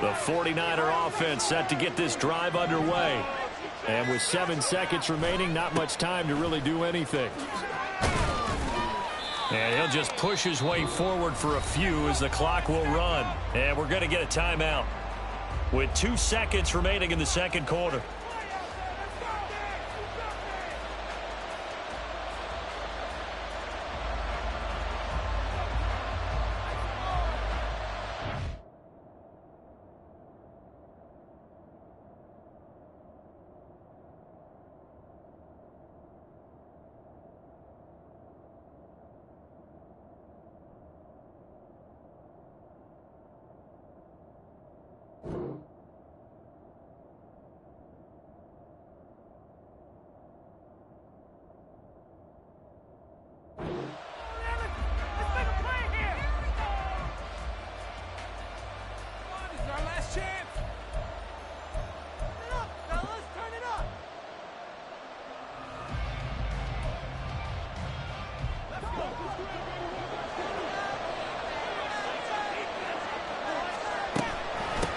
The 49er offense set to get this drive underway. And with 7 seconds remaining, not much time to really do anything. And he'll just push his way forward for a few as the clock will run. And we're going to get a timeout with 2 seconds remaining in the second quarter.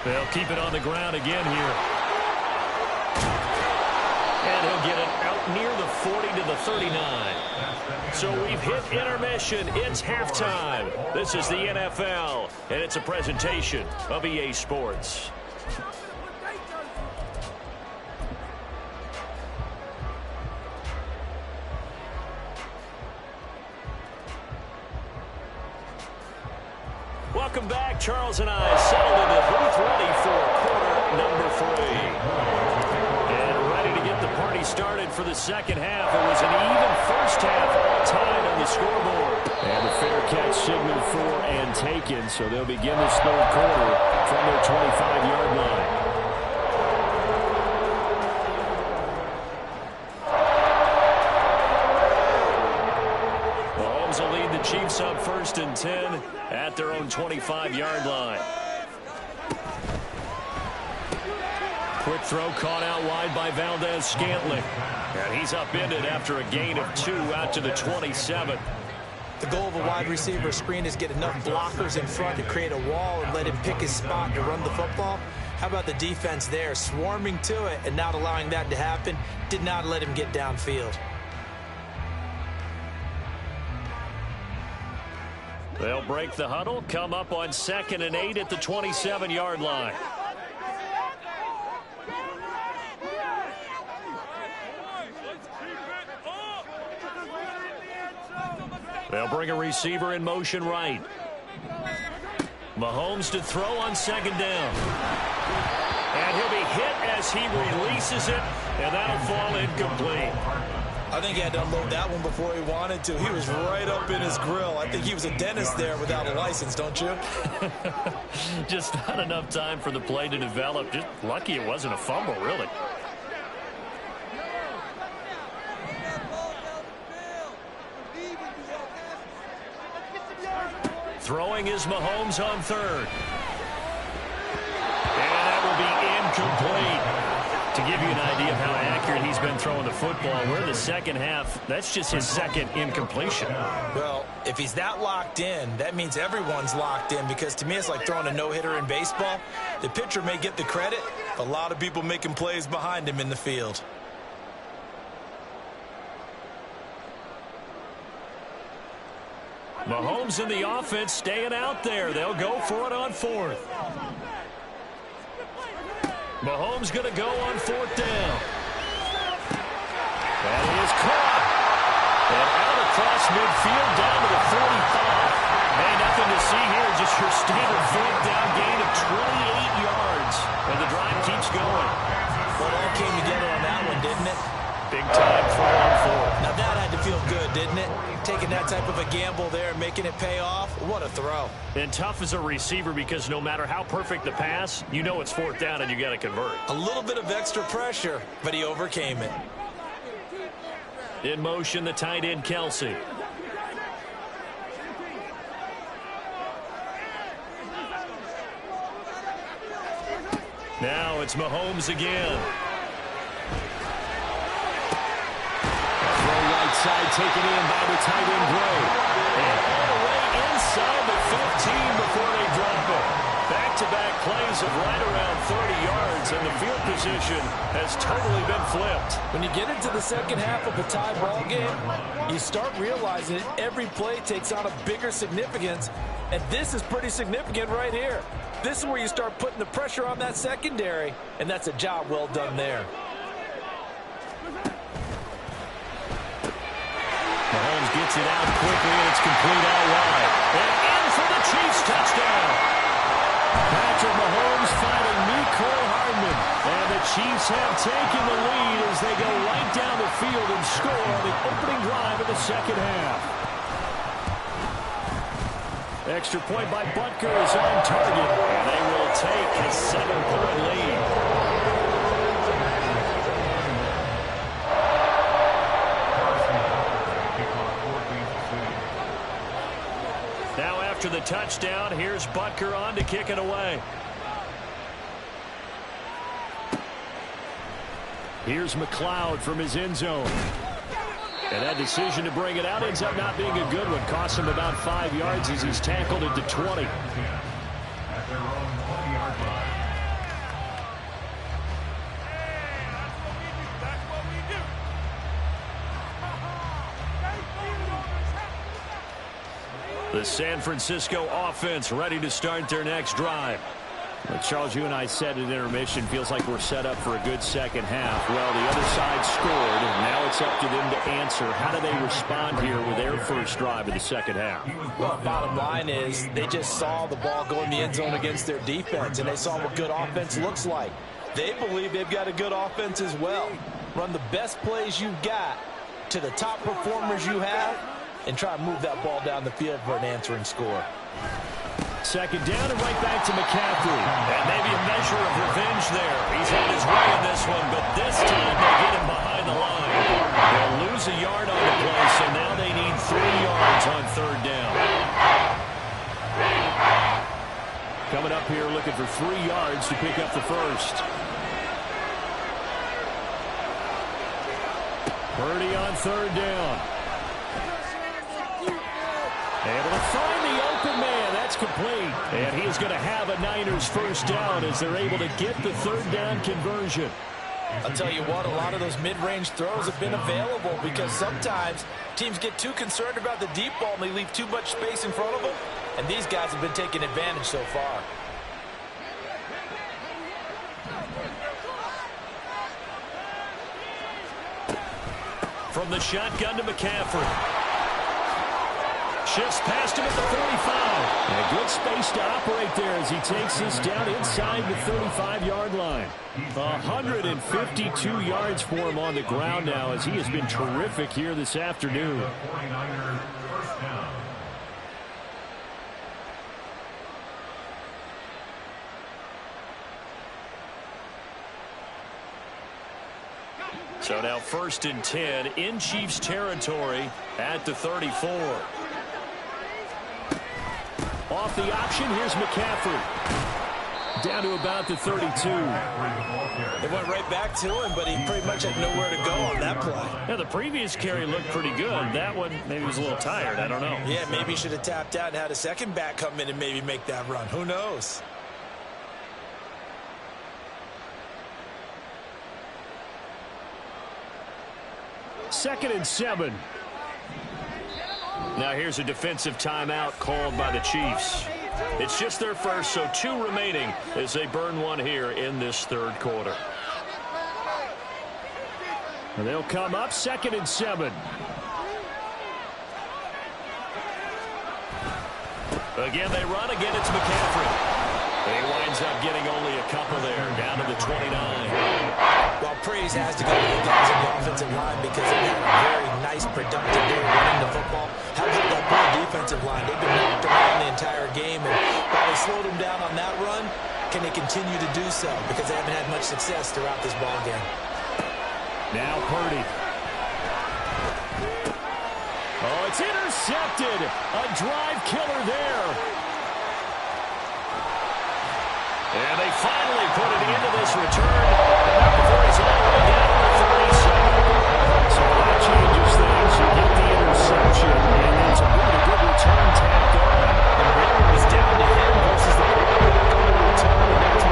They'll keep it on the ground again here. And he'll get it out near the 40 to the 39. So we've hit intermission. It's halftime. This is the NFL, and it's a presentation of EA Sports. Welcome back. Charles and I settled in the booth ready for quarter number 3. And ready to get the party started for the second half. It was an even first half, all tied on the scoreboard. And the fair catch signaled for and taken, so they'll begin this third quarter from their 25-yard line. Chiefs up 1st and 10 at their own 25-yard line. Quick throw caught out wide by Valdez-Scantling. And he's upended after a gain of 2 out to the 27. The goal of a wide receiver screen is get enough blockers in front to create a wall and let him pick his spot to run the football. How about the defense there, swarming to it and not allowing that to happen? Did not let him get downfield. They'll break the huddle, come up on 2nd and 8 at the 27-yard line. They'll bring a receiver in motion right. Mahomes to throw on 2nd down. And he'll be hit as he releases it, and that'll fall incomplete. I think he had to unload that one before he wanted to. He was right up in his grill. I think he was a dentist there without a license, don't you? Just not enough time for the play to develop. Just lucky it wasn't a fumble, really. Throwing is Mahomes on 3rd. And that will be incomplete. To give you an idea of how accurate he's been throwing the football, we're in the second half. That's just his 2nd incompletion. Well, if he's that locked in, that means everyone's locked in, because to me it's like throwing a no-hitter in baseball. The pitcher may get the credit, but a lot of people making plays behind him in the field. Mahomes and the offense staying out there. They'll go for it on 4th. Mahomes going to go on 4th down. That is caught. And out across midfield down to the 45. Hey, nothing to see here. Just your standard 4th down gain of 28 yards. And the drive keeps going. Well, it all came together on that one, didn't it? Big time throw on 4th. Now that had to feel good, didn't it? Taking that type of a gamble there and making it pay off. What a throw. And tough as a receiver, because no matter how perfect the pass, you know it's 4th down and you got to convert. A little bit of extra pressure, but he overcame it. In motion, the tight end, Kelsey. Now it's Mahomes again. Side taken in by the tight end, Gray. And all the way inside the 15 before they drop it. Back-to-back plays as of right around 30 yards, and the field position has totally been flipped. When you get into the second half of a tie ball game, you start realizing every play takes on a bigger significance, and this is pretty significant right here. This is where you start putting the pressure on that secondary, and that's a job well done there. Mahomes gets it out quickly, and it's complete out wide. And in for the Chiefs touchdown. Patrick Mahomes finding Mecole Hardman. And the Chiefs have taken the lead as they go right down the field and score on the opening drive of the second half. Extra point by Butker is on target, and they will take a 7-point lead. Now after the touchdown, here's Butker on to kick it away. Here's McLeod from his end zone. And that decision to bring it out ends up not being a good one. Costs him about 5 yards as he's tackled at the 20. The San Francisco offense ready to start their next drive. Well, Charles, you and I said at intermission, feels like we're set up for a good second half. Well, the other side scored, and now it's up to them to answer. How do they respond here with their first drive of the second half? Well, bottom line is they just saw the ball go in the end zone against their defense, and they saw what good offense looks like. They believe they've got a good offense as well. Run the best plays you've got to the top performers you have, and try to move that ball down the field for an answering score. Second down and right back to McCaffrey. And maybe a measure of revenge there. He's on his way in this one, but this time they get him behind the line. They'll lose a yard on the play, so now they need 3 yards on third down. Coming up here looking for 3 yards to pick up the first. Purdy on third down. Able to find the open man. That's complete. And he is going to have a Niners first down as they're able to get the third down conversion. I'll tell you what, a lot of those mid-range throws have been available because sometimes teams get too concerned about the deep ball and they leave too much space in front of them. And these guys have been taking advantage so far. From the shotgun to McCaffrey. Shifts past him at the 45. And a good space to operate there as he takes this down inside the 35-yard line. 152 yards for him on the ground now as he has been terrific here this afternoon. So now 1st and 10 in Chiefs territory at the 34. Off the option, here's McCaffrey. Down to about the 32. They went right back to him, but he pretty much had nowhere to go on that play. Yeah, the previous carry looked pretty good. That one, maybe he was a little tired. I don't know. Yeah, maybe he should have tapped out and had a second back come in and maybe make that run. Who knows? Second and 7. Now here's a defensive timeout called by the Chiefs. It's just their first, so 2 remaining as they burn one here in this third quarter. And they'll come up 2nd and 7. Again, they run. Again, it's McCaffrey. He winds up getting only a couple there, down to the 29. Well, praise has to go to the guys on the offensive line because they've had a very nice, productive day running the football. How about that poor defensive line? They've been knocked around the entire game, and while they slowed them down on that run, can they continue to do so? Because they haven't had much success throughout this ball game. Now Purdy. Oh, it's intercepted. A drive killer there. And they finally put it into this return. And not before he's all the way down to the 37. So that changes things. You get the interception. And it's a really good return tacked on. And really it was down to him versus the quarterback on the return. And that's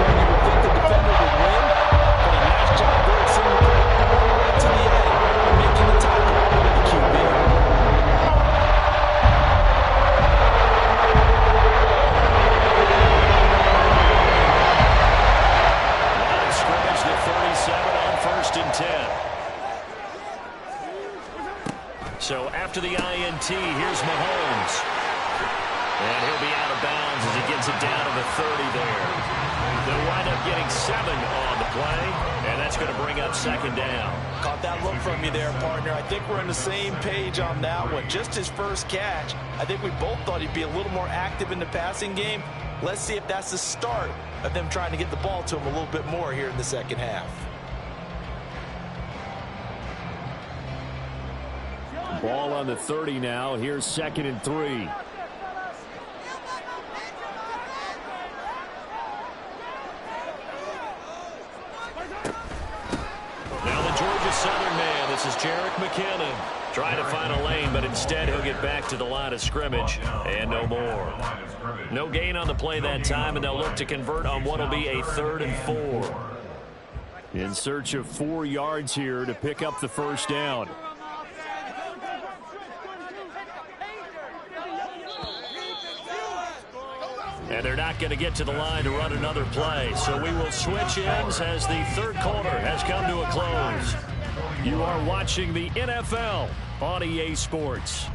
after the INT. Here's Mahomes. And he'll be out of bounds as he gets it down to the 30 there. They'll wind up getting 7 on the play, and that's going to bring up second down. Caught that look from you there, partner. I think we're on the same page on that one. Just his first catch. I think we both thought he'd be a little more active in the passing game. Let's see if that's the start of them trying to get the ball to him a little bit more here in the second half. Ball on the 30 now. Here's 2nd and 3. Southern man, this is Jerick McKinnon. Trying to find a lane, but instead he'll get back to the line of scrimmage and no more. No gain on the play that time, and they'll look to convert on what will be a 3rd and 4. In search of 4 yards here to pick up the first down. And they're not going to get to the line to run another play. So we will switch ends as the third quarter has come to a close. You are watching the NFL on EA Sports.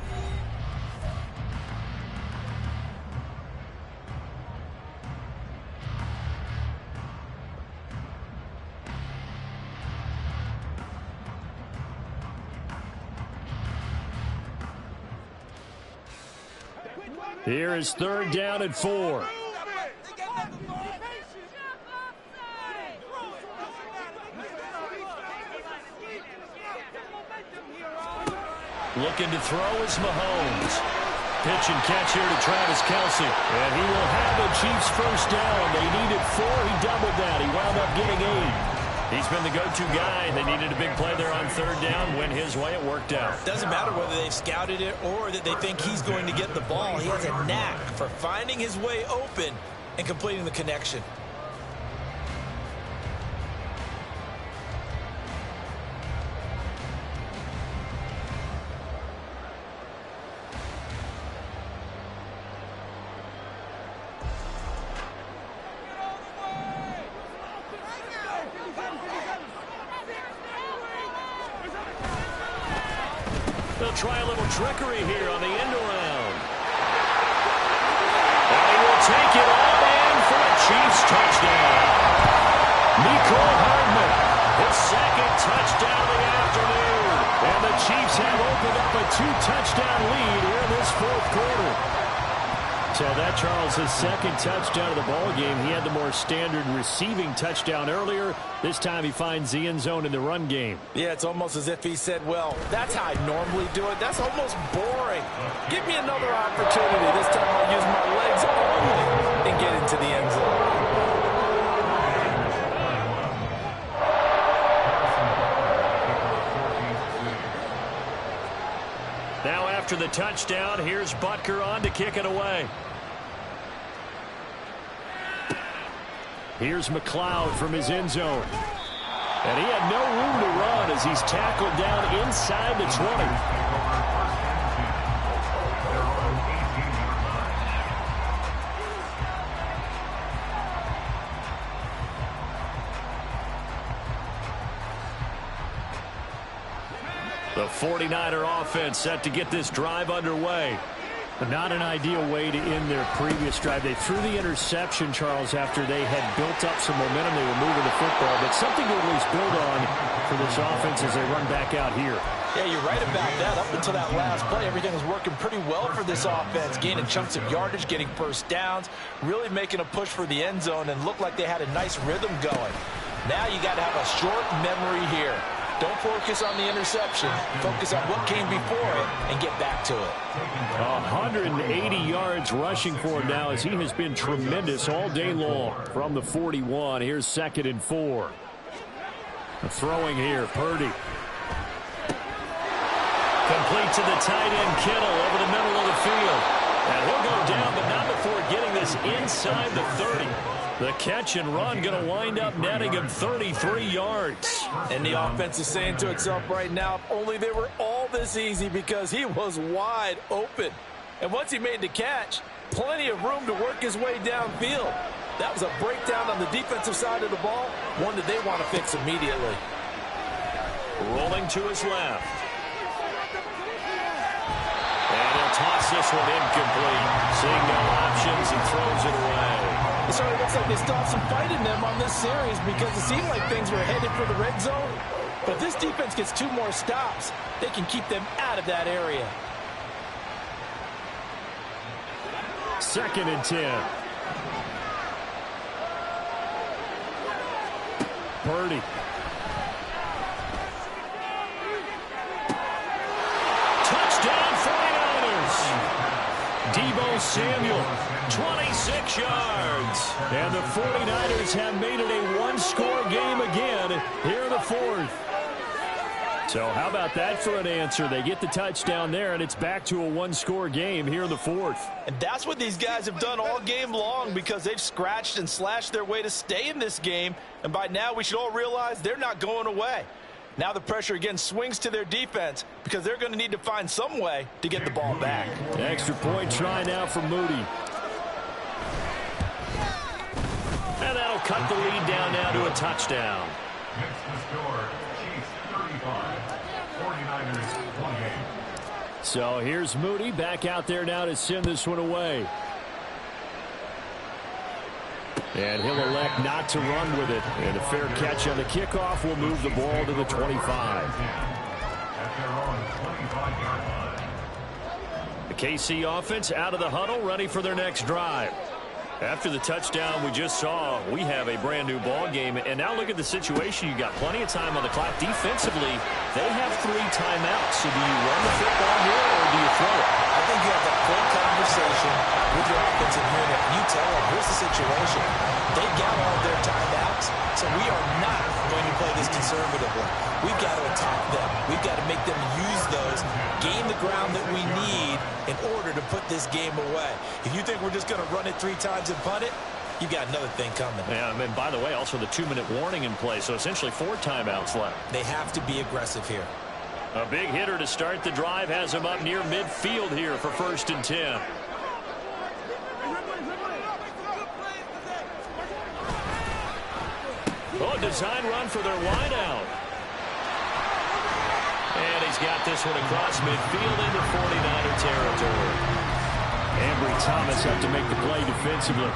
Here is 3rd down and 4. Looking to throw is Mahomes. Pitch and catch here to Travis Kelce. And he will have the Chiefs first down. They needed 4. He doubled that. He wound up getting 8. He's been the go-to guy. They needed a big play there on 3rd down. Went his way. It worked out. Doesn't matter whether they've scouted it or that they think he's going to get the ball. He has a knack for finding his way open and completing the connection. They'll try a little trickery here on the end around. And he will take it all in for a Chiefs touchdown. Mecole Hardman, his 2nd touchdown of the afternoon. And the Chiefs have opened up a 2-touchdown lead here in this 4th quarter. So that, Charles, his 2nd touchdown of the ball game. He had the more standard receiving touchdown earlier. This time he finds the end zone in the run game. Yeah, it's almost as if he said, well, that's how I normally do it. That's almost boring. Give me another opportunity. This time I'll use my legs only and get into the end zone. Now after the touchdown, here's Butker on to kick it away. Here's McLeod from his end zone. And he had no room to run as he's tackled down inside the 20. The 49er offense set to get this drive underway. But not an ideal way to end their previous drive. They threw the interception, Charles, after they had built up some momentum. They were moving the football, but something to at least build on for this offense as they run back out here. Yeah, you're right about that. Up until that last play, everything was working pretty well for this offense, gaining chunks of yardage, getting first downs, really making a push for the end zone, and looked like they had a nice rhythm going. Now you got to have a short memory here. Don't focus on the interception. Focus on what came before it and get back to it. 180 yards rushing for him now as he has been tremendous all day long from the 41. Here's 2nd and 4. The throwing here, Purdy. Complete to the tight end, Kittle, over the middle of the field. And he'll go down, but not before getting this inside the 30. The catch and run going to wind up netting him 33 yards. And the offense is saying to itself right now, if only they were all this easy, because he was wide open. And once he made the catch, plenty of room to work his way downfield. That was a breakdown on the defensive side of the ball, one that they want to fix immediately. Rolling to his left. toss this one incomplete. Seeing no options and throws it away. It certainly looks like they still have some fight in them on this series because it seemed like things were headed for the red zone. But if this defense gets 2 more stops, they can keep them out of that area. 2nd and 10. Purdy. Touchdown 49ers. Deebo Samuel, 26 yards. And the 49ers have made it a one-score game again here in the 4th. So how about that for an answer? They get the touchdown there, and it's back to a one-score game here in the 4th. And that's what these guys have done all game long because they've scratched and slashed their way to stay in this game. And by now, we should all realize they're not going away. Now the pressure again swings to their defense because they're going to need to find some way to get the ball back. Extra point try now for Moody. And that'll cut the lead down now to a touchdown. Next to score, Chiefs 35, 49ers 28. So here's Moody back out there now to send this one away. And he'll elect not to run with it. And a fair catch on the kickoff will move the ball to the 25. The KC offense out of the huddle, ready for their next drive. After the touchdown we just saw, we have a brand-new ball game. And now look at the situation. You got plenty of time on the clock. Defensively, they have 3 timeouts. So do you run the football here or do you throw it? I think you have a full conversation with your offensive unit. You tell them, here's the situation. They've got all of their timeouts, so we are not going to play this conservatively. We've got to attack them. We've got to make them use those, gain the ground that we need in order to put this game away. If you think we're just going to run it 3 times and punt it, you've got another thing coming. Yeah, and by the way, also the 2-minute warning in play, so essentially 4 timeouts left. They have to be aggressive here. A big hitter to start the drive has him up near midfield here for 1st and 10. Oh, design run for their wideout. And he's got this one across midfield into 49er territory. Ambry Thomas up to make the play defensively.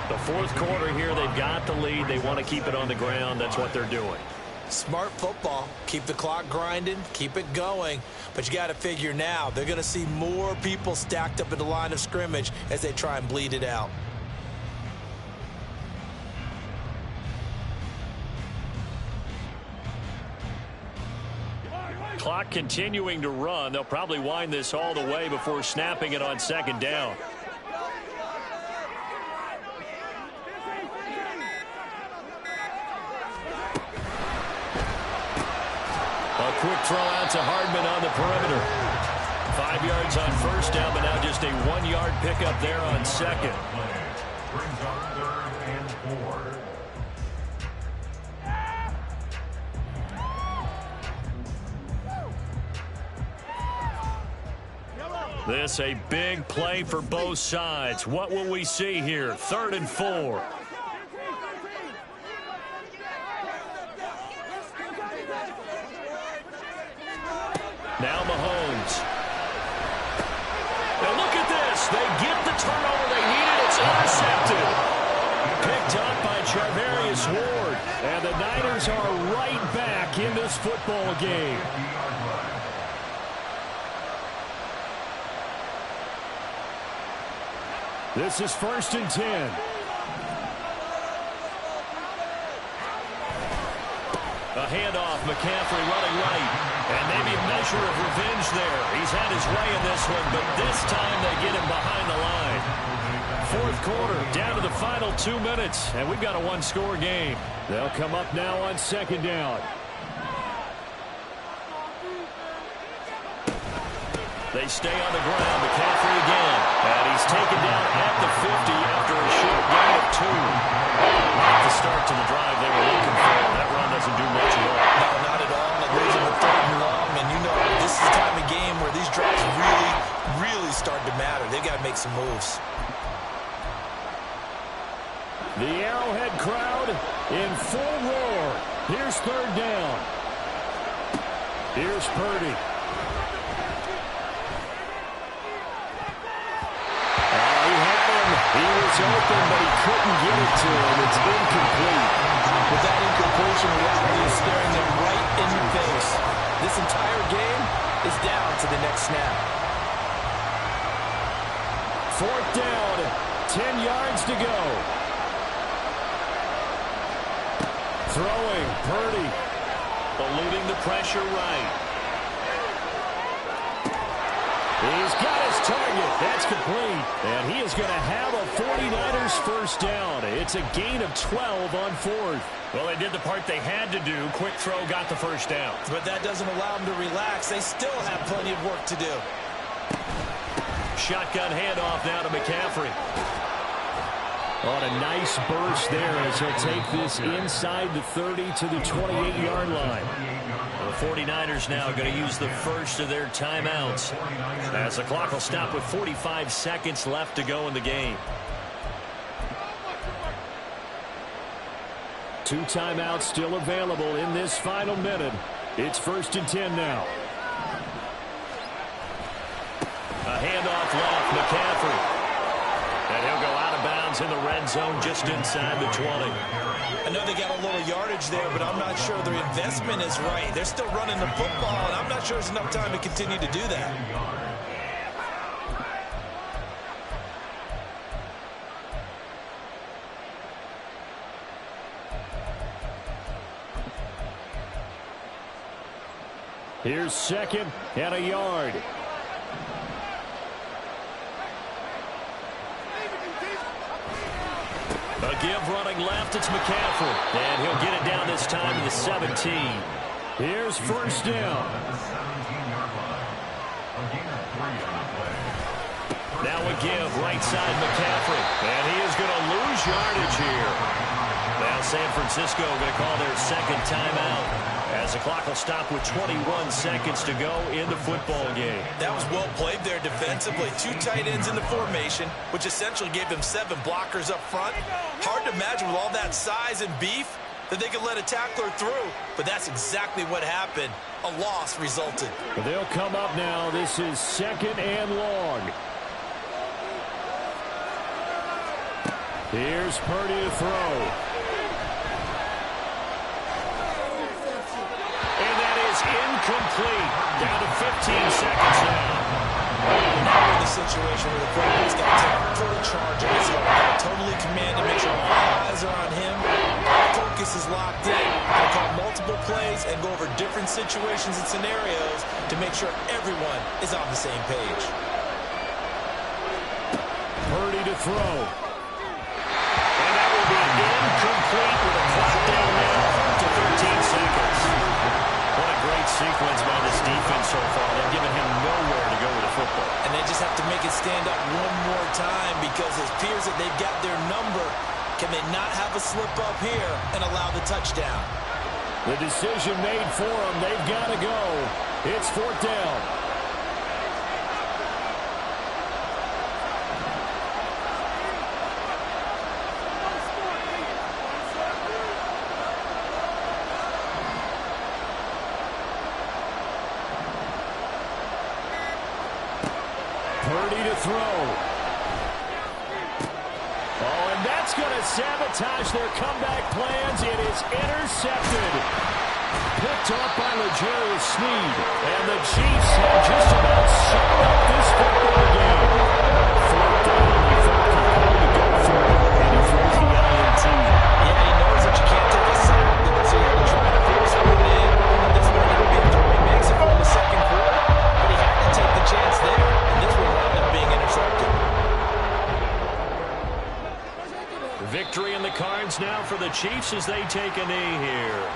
The 4th quarter here, they've got the lead. They want to keep it on the ground. That's what they're doing. Smart football. Keep the clock grinding. Keep it going. But you got to figure now, they're going to see more people stacked up at the line of scrimmage as they try and bleed it out. Clock continuing to run. They'll probably wind this all the way before snapping it on 2nd down. A quick throw out to Hardman on the perimeter. 5 yards on 1st down, but now just a 1-yard pickup there on 2nd. Brings up 3rd and 4. This a big play for both sides. What will we see here? 3rd and 4. Now Mahomes. And look at this. They get the turnover they needed. It's intercepted. Picked up by Charvarius Ward. And the Niners are right back in this football game. This is 1st and 10. A handoff, McCaffrey running right. And maybe a measure of revenge there. He's had his way in this one, but this time they get him behind the line. 4th quarter, down to the final 2 minutes, and we've got a 1-score game. They'll come up now on 2nd down. They stay on the ground. McCaffrey again. And he's taken down at the 50 after a short gain of 2. Not the start to the drive they were looking for. That run doesn't do much at all. No, not at all. It leaves them with 3rd and long. And you know, this is the time of game where these drives really start to matter. They've got to make some moves. The Arrowhead crowd in full roar. Here's 3rd down. Here's Purdy. He was open, but he couldn't get it to him. It's incomplete. With that incompletion, reality is staring them right in the face. This entire game is down to the next snap. 4th down, 10 yards to go. Throwing, Purdy. Eluding the pressure right. He's got his target. That's complete. And he is going to have a 49ers first down. It's a gain of 12 on 4th. Well, they did the part they had to do. Quick throw got the first down. But that doesn't allow them to relax. They still have plenty of work to do. Shotgun handoff now to McCaffrey. On a nice burst there as he'll take this inside the 30 to the 28-yard line. The 49ers now going to use the first of their timeouts as the clock will stop with 45 seconds left to go in the game. 2 timeouts still available in this final minute. It's 1st and 10 now. A handoff left, McCaffrey. And he'll go out of bounds in the red zone just inside the 20. I know they got a little yardage there, but I'm not sure their investment is right. They're still running the football, and I'm not sure there's enough time to continue to do that. Here's 2nd and a yard. A give running left, it's McCaffrey. And he'll get it down this time to the 17. Here's 1st down. Now a give, right side McCaffrey. And he is going to lose yardage here. Now San Francisco going to call their 2nd timeout as the clock will stop with 21 seconds to go in the football game. That was well played there defensively. 2 tight ends in the formation, which essentially gave them 7 blockers up front. Hard to imagine with all that size and beef that they could let a tackler through, but that's exactly what happened. A loss resulted. They'll come up now. This is 2nd and long. Here's Purdy to throw. And that is incomplete. Down to 15 seconds now. Now we're in the situation where the quarterback's got to take total charge of his own. Totally commanded, make sure all eyes are on him. Focus is locked in. They'll call multiple plays and go over different situations and scenarios to make sure everyone is on the same page. Purdy to throw. And that will be incomplete with a clock down now to 13 seconds. What a great sequence by this defense so far. They've given him nowhere to go with the football. And they just have to make it stand up one more time because it appears that they've got their number. Can they not have a slip up here and allow the touchdown? The decision made for them. They've got to go. It's 4th down. Purdy to throw. Oh, and that's going to sabotage their comeback plans. It is intercepted. Picked off by L'Jarius Sneed. And the Chiefs have just about summed up this football game. 4th down, you thought he had to go for it. And he throws the INT. Yeah, he knows that you can't take a sack, so you have to try to force one in. This one would be the throw he makes it from the 2nd quarter, but he had to take the chance there, and this one wound up being intercepted. Victory in the cards now for the Chiefs as they take a knee here.